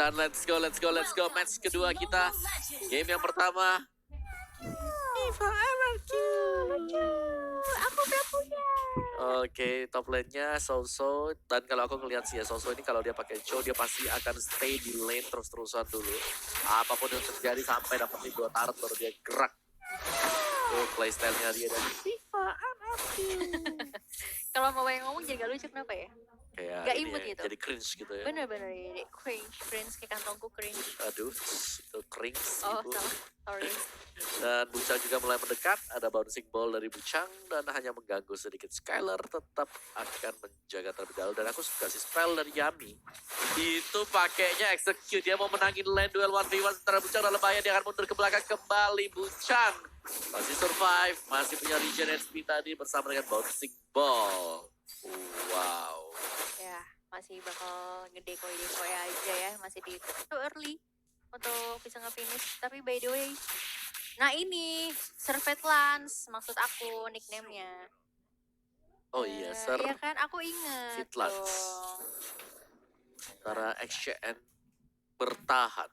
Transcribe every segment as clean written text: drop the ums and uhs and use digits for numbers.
Dan let's go. Match kedua kita. Game yang pertama. Viva RRQ. Aku udah punya. Oke, top lane-nya So. Dan kalau aku ngelihat sih ya, So ini kalau dia pakai Cho, dia pasti akan stay di lane terus-terusan dulu. Apapun yang terjadi sampai dapetin 2 turret baru dia gerak. Tuh playstyle-nya dia dan Viva RRQ. Kalau mau yang ngomong jadi gak lucu kenapa ya? kayak Gak ini imut ya, gitu. jadi cringe gitu ya. Bener-bener ya, cringe kayak kantongku cringe. Aduh, itu cringe Oh ibu. salah, sorry. Dan Bucang juga mulai mendekat, ada bouncing ball dari Bucang dan hanya mengganggu sedikit. Skylar tetap akan menjaga terlebih dahulu dan aku suka sih spell dari Yami. Itu pakainya execute, dia mau menangin lane duel 1v1 sementara Bucang dalam bahaya, dia akan mundur ke belakang kembali. Bucang masih survive, masih punya regen HP tadi bersama dengan bouncing ball. Wow. Ya, masih bakal ngedekoi-dekoi aja ya, masih di too early untuk bisa nge-finish. Tapi by the way, nah ini Servet Lance maksud aku nickname-nya. Oh iya, Sir. Iya kan, aku inget Fitlands. dong. Antara XCN bertahan.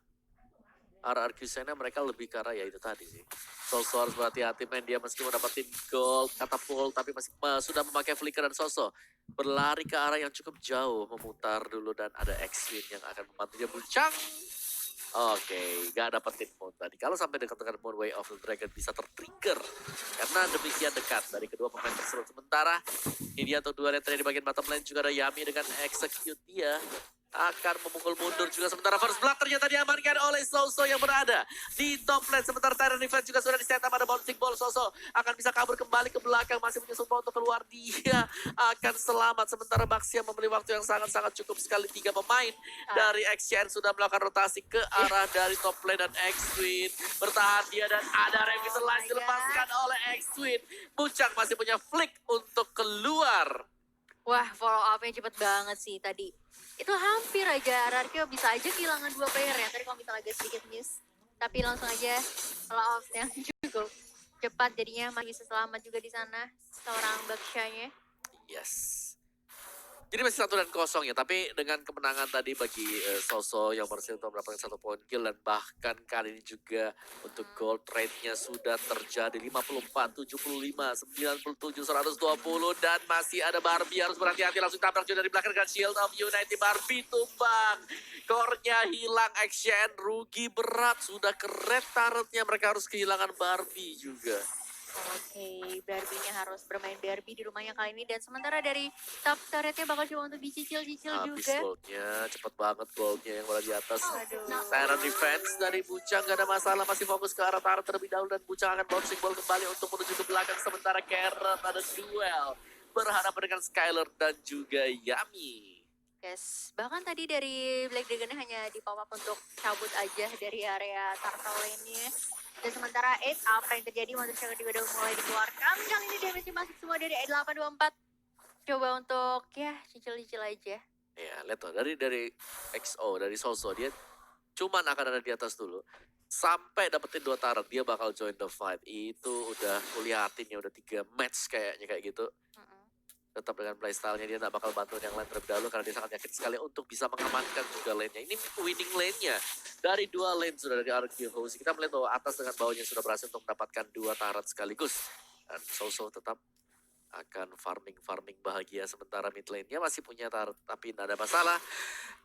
RRQ sana mereka lebih ke arah ya itu tadi sih. Soso harus berhati-hati main dia meski mendapatkan gold, katapult tapi masih sudah memakai flicker dan Soso berlari ke arah yang cukup jauh, memutar dulu dan ada X-Win yang akan membantunya Bucang. Oke, gak dapetin Moon tadi. Kalau sampai dekat-dekat Moon, Way of the Dragon bisa tertrigger karena demikian dekat dari kedua pemain tersebut. Sementara ini dia untuk 2 lane di bagian bottom lane juga ada Yami dengan execute dia. Akan memukul mundur juga sementara first blood ternyata diamankan oleh Soso yang berada di top lane. Sementara Tyrant Defense juga sudah di-setup, ada bouncing ball. Soso akan bisa kabur kembali ke belakang, masih menyusul untuk keluar, dia akan selamat. Sementara Baxia membeli waktu yang sangat-sangat cukup sekali. 3 pemain dari XCN sudah melakukan rotasi ke arah dari top lane dan X-Twin bertahan dia dan ada revision line dilepaskan oleh X-Twin. Bucang masih punya flick untuk keluar. Wah, follow up-nya cepet banget sih tadi. Itu hampir aja RRQ bisa aja kehilangan 2 player ya. Tadi kalau misalnya agak sedikit miss. Tapi langsung aja follow up yang cukup cepat, jadinya masih bisa selamat juga di sana seorang Baksha-nya. Yes. Jadi masih 1-0 ya, tapi dengan kemenangan tadi bagi Soso yang berhasil untuk mendapatkan 1 poin kill dan bahkan kali ini juga untuk gold rate-nya sudah terjadi 54, 75, 97, 120 dan masih ada Barbie harus berhati-hati langsung tabrak juga dari belakang dengan Shield of Unity. Barbie tumbang, core-nya hilang, action rugi berat, sudah keret turret-nya, mereka harus kehilangan Barbie juga. Oke, Barbie-nya harus bermain Barbie di rumahnya kali ini. Dan sementara dari top turret-nya bakal coba untuk dicicil-cicil Habis juga. goldnya, cepet banget goldnya yang berada di atas. Aduh. Tyrant defense dari Bucang gak ada masalah, masih fokus ke arah Tyrant terlebih dahulu dan Bucang akan bouncing ball kembali untuk menuju ke belakang. Sementara Carrot ada duel berhadapan dengan Skylar dan juga Yami. Yes, bahkan tadi dari Black Dragon hanya di pop up untuk cabut aja dari area turtle lane-nya. Dan sementara 8 apa yang terjadi, Monster Shaggy udah mulai dikeluarkan. Kali ini damage masuk semua dari 824. Coba untuk ya cicil-cicil aja. Ya, lihat tuh dari XO, dari Soso dia cuman akan ada di atas dulu. Sampai dapetin 2 turret dia bakal join the fight. Itu udah kulihatin ya, udah 3 match kayaknya kayak gitu. Tetap dengan playstyle-nya dia gak bakal bantuin yang lain terlebih dahulu karena dia sangat yakin sekali untuk bisa mengamankan juga lane-nya. Ini winning lane-nya dari 2 lane sudah dari RRQ House. Kita melihat bahwa atas dengan bawahnya sudah berhasil untuk mendapatkan 2 turret sekaligus. Dan Soso tetap akan farming bahagia sementara mid lane-nya masih punya turret tapi tidak ada masalah.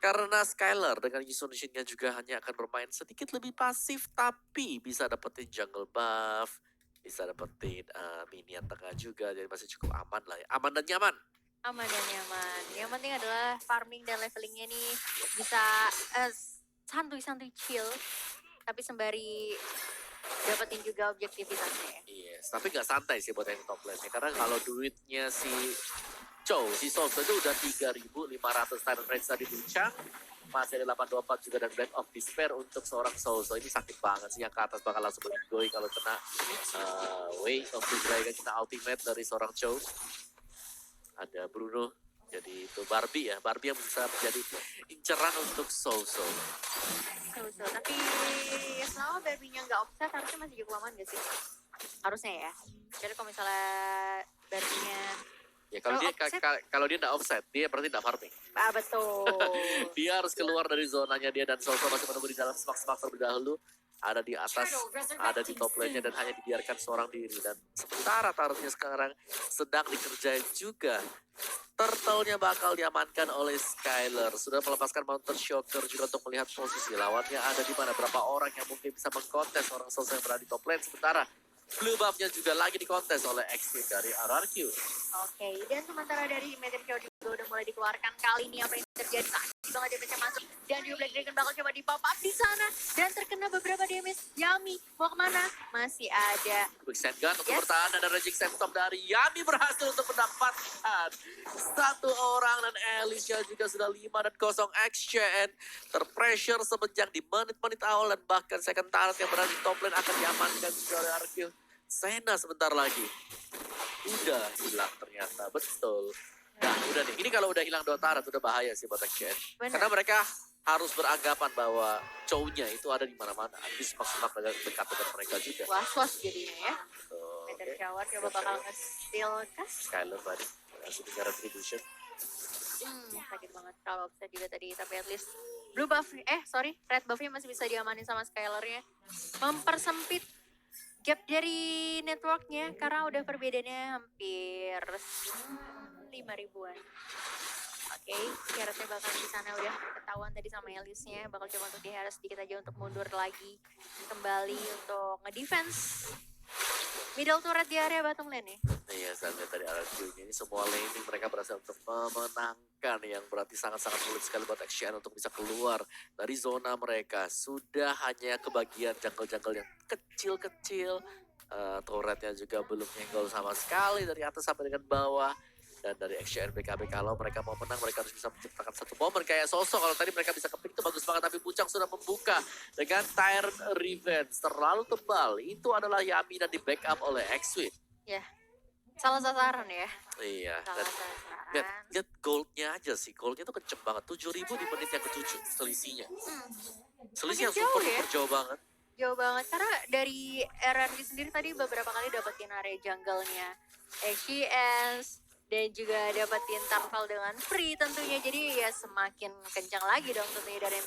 Karena Skylar dengan Yusun Shin-nya juga hanya akan bermain sedikit lebih pasif tapi bisa dapetin jungle buff. Bisa dapetin minion tengah juga, jadi masih cukup aman lah ya. Aman dan nyaman. Aman dan nyaman. Yang penting adalah farming dan levelingnya nih bisa santuy-santuy chill. Tapi sembari dapetin juga objektivitasnya. Yes, tapi gak santai sih buat yang top lane-nya. Karena kalau duitnya si Soso itu udah 3.500 time range tadi Bucang. Masih ada 824 juga dan Blade of Despair untuk seorang Soso. Ini sakit banget sih, yang ke atas bakal langsung bergoy kalau kena Way of the Dragon, kena ultimate dari seorang Chow. Ada Bruno, jadi itu Barbie ya, Barbie yang bisa menjadi inceran untuk Soso. Tapi selama Barbie-nya nggak offset harusnya masih cukup aman gak sih? Harusnya ya. Jadi kalau misalnya Barbie-nya Ya kalau Kalau dia offset? kalau dia nggak offset, dia berarti nggak farming. Ah, betul. Dia harus keluar dari zonanya dia dan Soso masih menunggu di dalam semak-semak terlebih dahulu. Ada di atas, ada di top lane-nya dan hanya dibiarkan seorang diri. Dan sementara Tarotnya sekarang sedang dikerjain juga. Turtle-nya bakal diamankan oleh Skyler. Sudah melepaskan Mountain Shocker juga untuk melihat posisi lawannya ada di mana. Berapa orang yang mungkin bisa mengkontes orang Soso yang berada di top lane. Sementara Blue Buff-nya juga lagi dikontes oleh X-Wing dari RRQ. Oke, dan sementara dari Meteor Shower juga udah mulai dikeluarkan. Kali ini apa yang terjadi? Sakit banget damage masuk. Dan juga Black Dragon bakal coba di-pop up di sana. Dan terkena beberapa damage. Yami, mau kemana? Masih ada. Quicksand Gun untuk bertahan dan Raging Sandstorm dari Yami berhasil untuk mendapatkan satu orang dan Alicia juga sudah 5 dan 0 XCN terpressure semenjak di menit-menit awal dan bahkan second turret yang berada di top lane akan diamankan juga oleh RQ. Sena sebentar lagi udah hilang ternyata, betul. Nah udah nih, ini kalau udah hilang 2 turret udah bahaya sih buat XCN. Benar. Karena mereka harus beranggapan bahwa cownya itu ada di mana-mana. Di semak-semak dekat dengan mereka juga. Was-was jadinya ya. Tuh, Meteor oke. Shower coba bakal nge-steal kah? Skyler tadi masih punya retribution. Sakit banget kalau bisa juga tadi. Tapi at least blue buff, red buffnya masih bisa diamanin sama Skylernya. Mempersempit gap dari networknya karena udah perbedaannya hampir 5 ribuan. Oke, Garrettnya bakal di sana udah ketahuan tadi sama Elisnya. Bakal coba untuk diharap sedikit aja untuk mundur lagi. Kembali untuk nge-defense middle turret di area bottom lane ya. Iya, saya lihat dari RRQ ini semua laning mereka berhasil untuk memenangkan yang berarti sangat-sangat sulit sekali buat XCN untuk bisa keluar dari zona mereka. Sudah hanya kebagian jungle-jungle yang kecil-kecil. Turretnya juga belum nyenggol sama sekali dari atas sampai dengan bawah. Dan dari XCN BKB kalau mereka mau menang mereka harus bisa menciptakan satu momen kayak Sosok. Kalau tadi mereka bisa kepick itu bagus banget tapi Puncak sudah membuka dengan Tyrant Revenge terlalu tebal. Itu adalah Yami dan di backup oleh X-Wing. Ya, salah sasaran ya. Iya. Salah Dan sasaran. lihat goldnya aja sih. Goldnya tuh kenceng banget. 7.000 di menit yang ke-7 selisihnya. Selisih yang Makin jauh ya. super jauh banget. Jauh banget karena dari RRQ sendiri tadi beberapa kali dapetin area jungle-nya XCS dan juga dapetin Tarval dengan free tentunya. Jadi ya semakin kencang lagi dong tentunya dari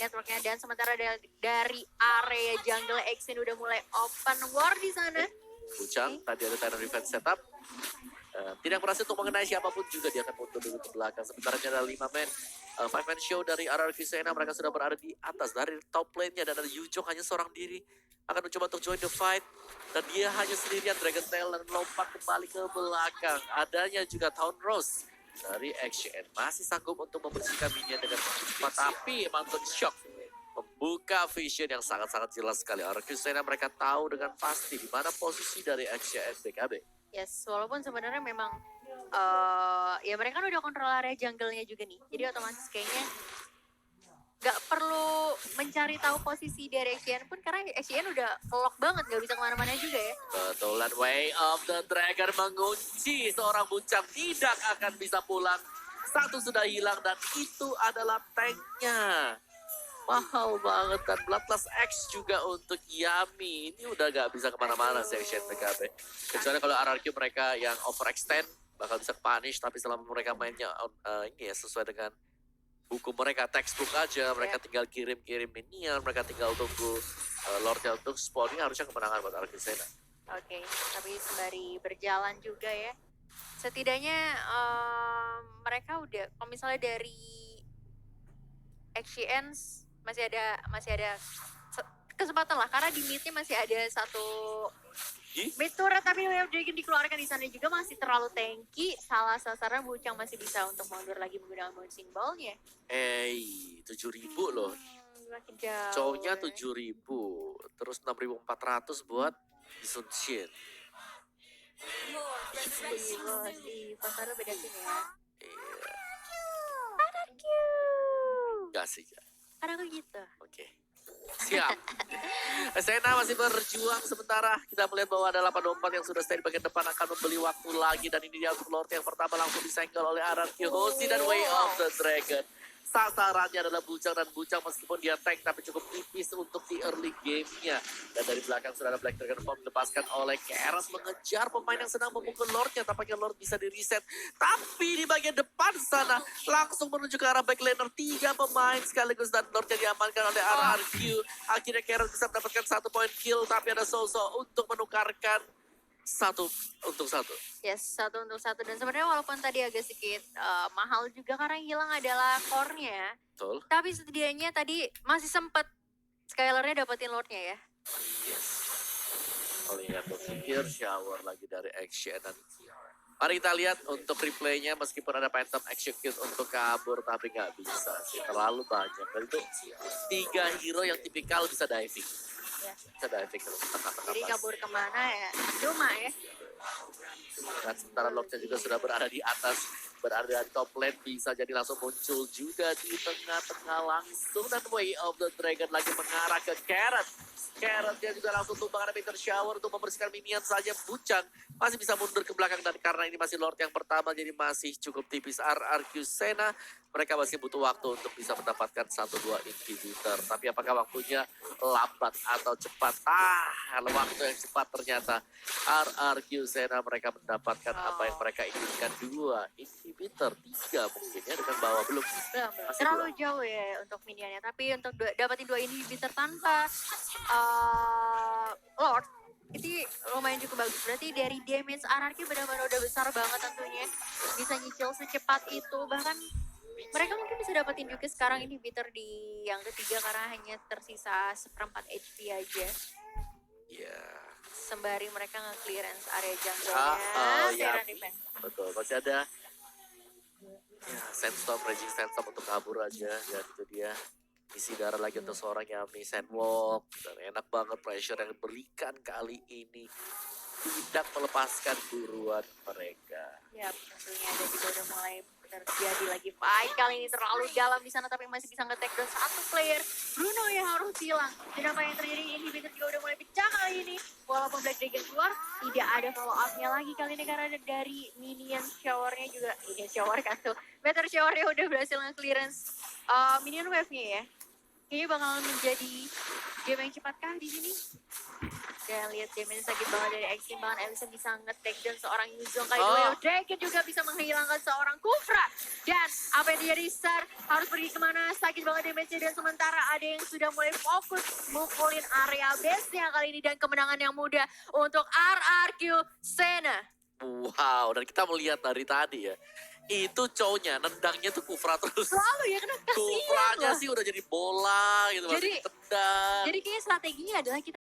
networknya. Dan sementara dari area jungle XCN udah mulai open war di sana. Puncak tadi ada Tyrant Revenge setup. Tidak berhasil untuk mengenai siapapun juga dia akan mundur dulu ke belakang. Sementara ada 5 man 5-man show dari RRQ Sena. Mereka sudah berada di atas dari top lane-nya dan ada Yujok hanya seorang diri akan mencoba untuk join the fight dan dia hanya sendirian Dragon Tail dan lompat kembali ke belakang. Adanya juga Town Rose dari XCN masih sanggup untuk membersihkan minion dengan cepat, tapi Mountain Shock membuka vision yang sangat-sangat jelas sekali. RRQ Sena mereka tahu dengan pasti di mana posisi dari XCN BKB. Yes, walaupun sebenarnya memang ya mereka kan udah kontrol area jungle-nya juga nih. Jadi otomatis kayaknya gak perlu mencari tahu posisi dari XCN pun karena XCN udah lock banget, gak bisa kemana-mana juga ya. Betulan Way of the Dragon mengunci seorang Puncak tidak akan bisa pulang. Satu sudah hilang dan itu adalah tanknya. Mahal banget dan Bloodlust X juga untuk Yami. Ini udah gak bisa kemana-mana sih XCN BKB. Kecuali kalau RRQ mereka yang overextend bakal bisa punish, tapi selama mereka mainnya ini ya sesuai dengan buku mereka, textbook aja, mereka tinggal kirim-kirim minion, mereka tinggal tunggu Lordnya untuk spawn. Ini harusnya kemenangan buat RRQ Sena. Oke, tapi sembari berjalan juga ya. Setidaknya mereka udah, kalau misalnya dari XCN masih ada kesempatan lah karena di mid-nya masih ada satu mid turret, tapi Wave Dragon dikeluarkan di sana juga masih terlalu tanky. Salah sasaran Bucang masih bisa untuk mundur lagi menggunakan bouncing ball-nya. 7.000 loh. Makin jauh. Cowoknya 7.000, terus 6.400 buat Sun Shin. Di pasar beda tim ya. Iya, RRQ. gak sih. Karena aku gitu. Oke. Siap. Sena masih berjuang sementara. Kita melihat bahwa ada 8-4 yang sudah stay di bagian depan akan membeli waktu lagi. Dan ini dia untuk Lord yang pertama langsung disenggol oleh RRQ Hoshi dan Way of the Dragon. sasarannya adalah Bujang, dan Bujang meskipun dia tank tapi cukup tipis untuk di early game-nya. Dan dari belakang sudah ada Black Dragon Form dilepaskan oleh Keras mengejar pemain yang sedang memukul Lord-nya. Tampaknya Lord bisa di reset, tapi di bagian depan sana langsung menuju ke arah backlaner. 3 pemain sekaligus dan Lord-nya diamankan oleh RRQ. Akhirnya Keras bisa mendapatkan 1 poin kill, tapi ada Soso untuk menukarkan 1 untuk 1. Yes, 1 untuk 1. Dan sebenarnya walaupun tadi agak sedikit mahal juga karena yang hilang adalah core-nya. Betul. Tapi setidaknya tadi masih sempet Skylar-nya dapetin Lord-nya ya. Yes. Lihat berpikir shower lagi dari Action, dan mari kita lihat untuk replaynya. Meskipun ada Phantom Execute untuk kabur, tapi nggak bisa sih, terlalu banyak. Dan itu 3 hero yang tipikal bisa diving. Ya. Bisa diving ke tengah-tengah. Jadi kabur kemana ya? Cuma ya. Dan sementara Lordnya juga sudah berada di atas, berada di top lane, bisa jadi langsung muncul juga di tengah-tengah langsung. Dan Way of the Dragon lagi mengarah ke Carrot. Carrotnya juga langsung tumbang, ada Meteor Shower untuk membersihkan minion saja. Bujang masih bisa mundur ke belakang, dan karena ini masih Lord yang pertama jadi masih cukup tipis. RRQ Sena mereka masih butuh waktu untuk bisa mendapatkan 1-2 inhibitor. Tapi apakah waktunya lambat atau cepat? Waktu yang cepat ternyata. RRQ Sena mereka mendapatkan apa yang mereka inginkan. 2 inhibitor, 3 mungkin ya, dengan bawah belum. Masih Terlalu 2. jauh ya untuk minionnya. Tapi untuk dapetin 2 inhibitor tanpa Lord, itu lumayan cukup bagus. Berarti dari damage RRQ benar-benar udah besar banget tentunya. Bisa nyicil secepat itu. Bahkan mereka mungkin bisa dapetin juga sekarang inhibitor di yang ketiga karena hanya tersisa 1/4 HP aja. Iya. Sembari mereka nge-clearance area jungle-nya. Ya, Sekarang defense. betul. Masih ada ya, Sandstorm, Raging Sandstorm untuk kabur aja. Dan itu dia. Isi darah lagi untuk seorang Yami Sandwalk. Dan enak banget pressure yang diberikan kali ini. Tidak melepaskan buruan mereka. Ya, tentunya ada juga udah mulai terjadi lagi fight. Kali ini terlalu dalam di sana tapi masih bisa nge-take down 1 player. Bruno yang harus hilang. Dan apa yang terjadi, inhibitor juga udah mulai pecah kali ini. Walaupun Black Dragon keluar, tidak ada follow up-nya lagi kali ini karena dari minion shower-nya juga. Minion shower kan tuh. Meteor shower-nya udah berhasil nge-clearance minion wave-nya ya. Kayaknya bakalan menjadi game yang cepatkah di sini? Dan lihat damage sakit banget dari Exim, bahkan Elisa bisa nge-take down seorang Yuzong Kaido. Dragon juga bisa menghilangkan seorang Kufra. Dan apa yang terjadi, Star harus pergi kemana? Sakit banget damage-nya, dan sementara ada yang sudah mulai fokus mukulin area base-nya kali ini. Dan kemenangan yang mudah untuk RRQ Sena. Wow, dan kita melihat dari tadi ya. Itu cowoknya, nendangnya tuh Kufra terus. Selalu ya, kena kasihan Kufranya lah. sih udah jadi bola gitu. Jadi masih tendang. Jadi kayaknya strateginya adalah kita